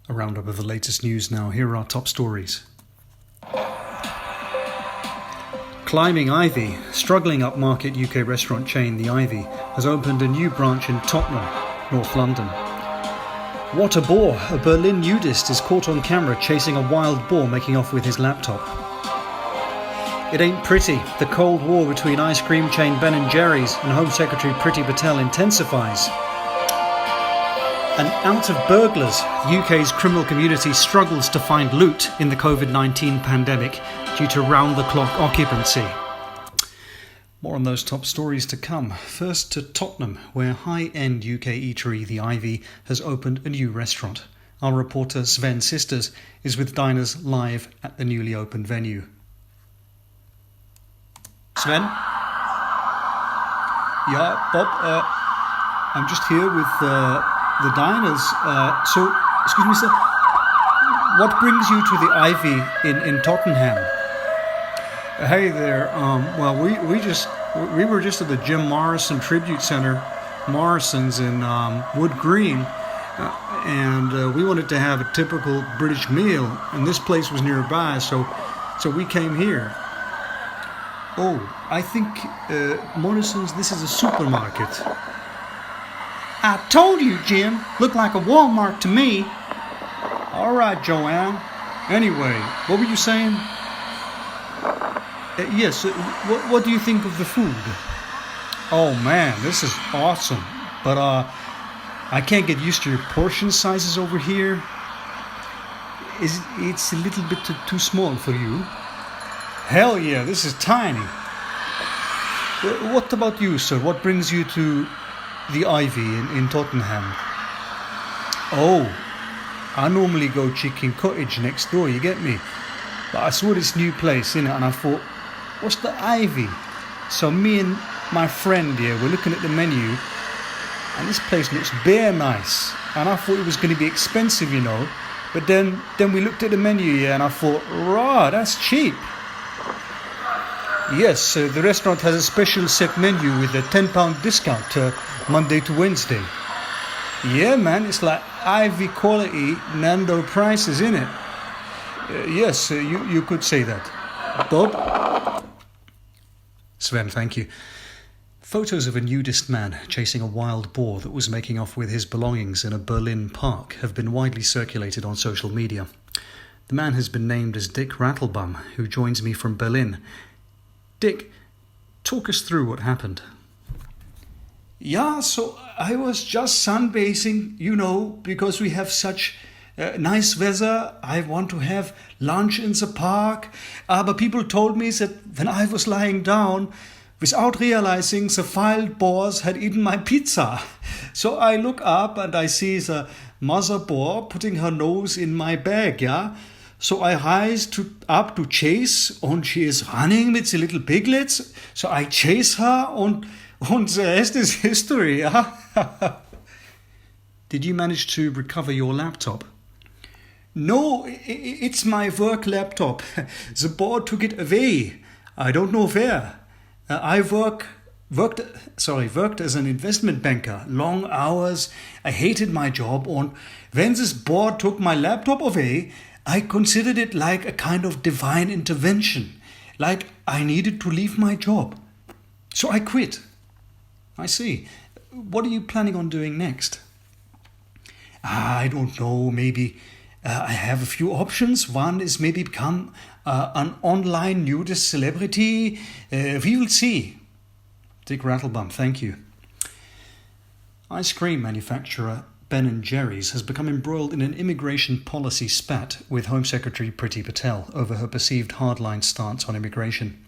A roundup of the latest news now. Here are our top stories. Climbing Ivy. Struggling upmarket UK restaurant chain The Ivy has opened a new branch in Tottenham, North London. What a boar! A Berlin nudist is caught on camera chasing a wild boar making off with his laptop. It ain't pretty. The Cold War between ice cream chain Ben & Jerry's and Home Secretary Priti Patel intensifies. And out of burglars, the UK's criminal community struggles to find loot in the COVID-19 pandemic due to round-the-clock occupancy. More on those top stories to come. First to Tottenham, where high-end UK eatery The Ivy has opened a new restaurant. Our reporter Sven Sisters is with diners live at the newly opened venue. Sven? Yeah, Bob, I'm just here with the diners. So, excuse me, sir, what brings you to the Ivy in Tottenham? Hey there. Well, we were just at the Jim Morrison Tribute Center, Morrison's in Wood Green, and we wanted to have a typical British meal, and this place was nearby, so we came here. Oh, I think Morrison's. This is a supermarket. I told you, Jim. Looked like a Walmart to me. All right, Joanne. Anyway, what were you saying? Yes, what do you think of the food? Oh man, this is awesome. But I can't get used to your portion sizes over here. It's a little bit too small for you. Hell yeah, this is tiny. What about you, sir? What brings you to the Ivy in Tottenham? Oh, I normally go Chicken Cottage next door, you get me? But I saw this new place, innit, and I thought, what's the Ivy? So me and my friend here, we're looking at the menu, and this place looks bare nice. And I thought it was going to be expensive, you know. But then we looked at the menu here, and I thought, rah, that's cheap. Yes, the restaurant has a special set menu with a £10 discount Monday to Wednesday. Yeah, man, it's like Ivy quality Nando prices, innit? Yes, you could say that. Bob? Sven, thank you. Photos of a nudist man chasing a wild boar that was making off with his belongings in a Berlin park have been widely circulated on social media. The man has been named as Dick Rattlebum, who joins me from Berlin. Dick, talk us through what happened. Yeah, so I was just sunbathing, you know, because we have such nice weather. I want to have lunch in the park. But people told me that when I was lying down, without realizing, the wild boars had eaten my pizza. So I look up and I see the mother boar putting her nose in my bag, yeah? So I rise up to chase, and she is running with the little piglets. So I chase her, and the rest is history. Yeah? Did you manage to recover your laptop? No, it's my work laptop. The board took it away. I don't know where. I worked as an investment banker. Long hours. I hated my job, and when this board took my laptop away, I considered it like a kind of divine intervention, like I needed to leave my job. So I quit. I see. What are you planning on doing next? I don't know, maybe I have a few options. One is maybe become an online nudist celebrity. We will see. Dick Rattlebum, thank you. Ice cream manufacturer Ben & Jerry's has become embroiled in an immigration policy spat with Home Secretary Priti Patel over her perceived hardline stance on immigration.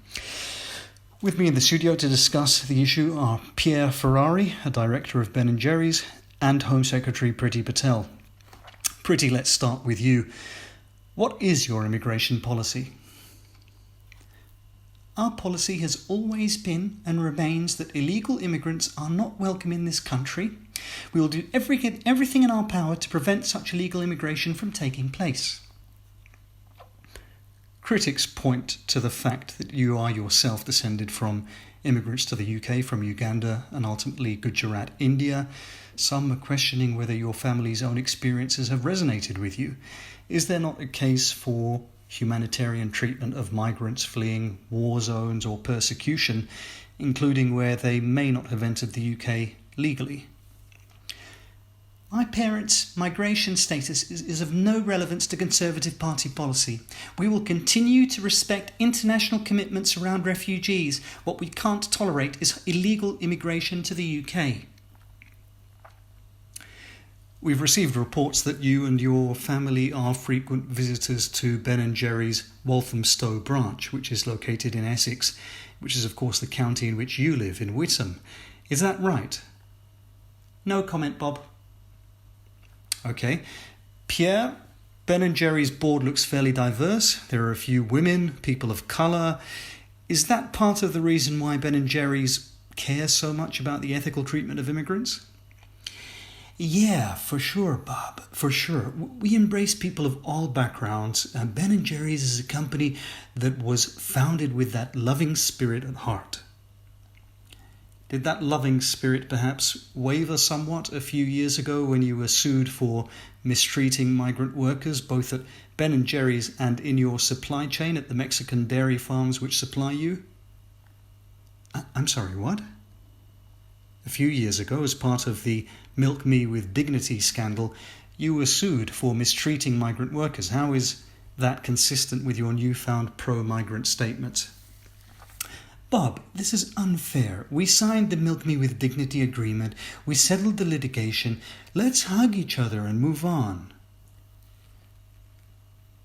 With me in the studio to discuss the issue are Pierre Ferrari, a director of Ben & Jerry's, and Home Secretary Priti Patel. Priti, let's start with you. What is your immigration policy? Our policy has always been and remains that illegal immigrants are not welcome in this country. We will do everything in our power to prevent such illegal immigration from taking place. Critics point to the fact that you are yourself descended from immigrants to the UK from Uganda and ultimately Gujarat, India. Some are questioning whether your family's own experiences have resonated with you. Is there not a case for humanitarian treatment of migrants fleeing war zones or persecution, including where they may not have entered the UK legally? My parents' migration status is of no relevance to Conservative Party policy. We will continue to respect international commitments around refugees. What we can't tolerate is illegal immigration to the UK. We've received reports that you and your family are frequent visitors to Ben & Jerry's Walthamstow branch, which is located in Essex, which is of course the county in which you live, in Witham. Is that right? No comment, Bob. Okay. Pierre, Ben & Jerry's board looks fairly diverse. There are a few women, people of colour. Is that part of the reason why Ben & Jerry's care so much about the ethical treatment of immigrants? Yeah, for sure, Bob, for sure. We embrace people of all backgrounds. Ben & Jerry's is a company that was founded with that loving spirit at heart. Did that loving spirit perhaps waver somewhat a few years ago when you were sued for mistreating migrant workers, both at Ben & Jerry's and in your supply chain at the Mexican dairy farms which supply you? I'm sorry, what? A few years ago, as part of the Milk Me with Dignity scandal, you were sued for mistreating migrant workers. How is that consistent with your newfound pro-migrant statement? Bob, this is unfair. We signed the Milk Me with Dignity agreement. We settled the litigation. Let's hug each other and move on.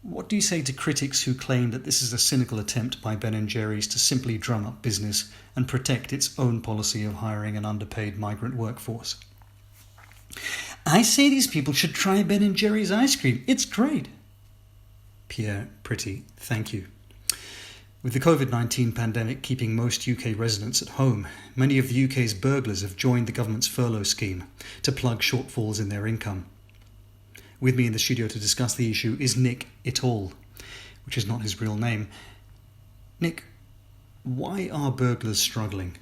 What do you say to critics who claim that this is a cynical attempt by Ben & Jerry's to simply drum up business and protect its own policy of hiring an underpaid migrant workforce? I say these people should try Ben & Jerry's ice cream. It's great. Pierre, pretty, thank you. With the COVID-19 pandemic keeping most UK residents at home, many of the UK's burglars have joined the government's furlough scheme to plug shortfalls in their income. With me in the studio to discuss the issue is Nick et al., which is not his real name. Nick, why are burglars struggling?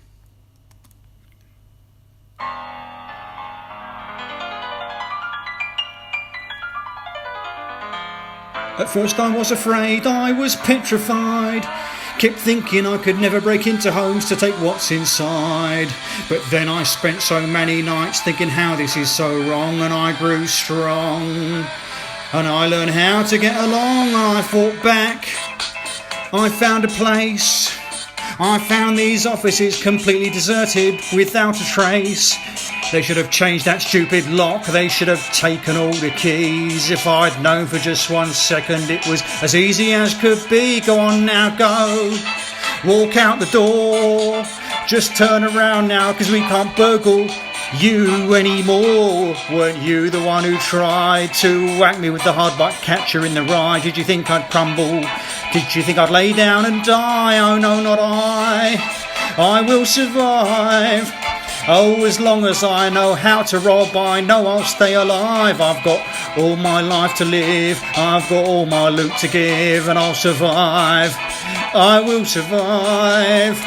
At first I was afraid, I was petrified. Kept thinking I could never break into homes to take what's inside. But then I spent so many nights thinking how this is so wrong, and I grew strong. And I learned how to get along, and I fought back. I found a place. I found these offices completely deserted, without a trace. They should have changed that stupid lock. They should have taken all the keys. If I'd known for just 1 second it was as easy as could be. Go on now, go. Walk out the door. Just turn around now, 'cause we can't burgle you anymore. Weren't you the one who tried to whack me with the hard butt catcher in the ride? Did you think I'd crumble? Did you think I'd lay down and die? Oh no, not I will survive. Oh, as long as I know how to rob, I know I'll stay alive. I've got all my life to live, I've got all my loot to give, and I'll survive. I will survive.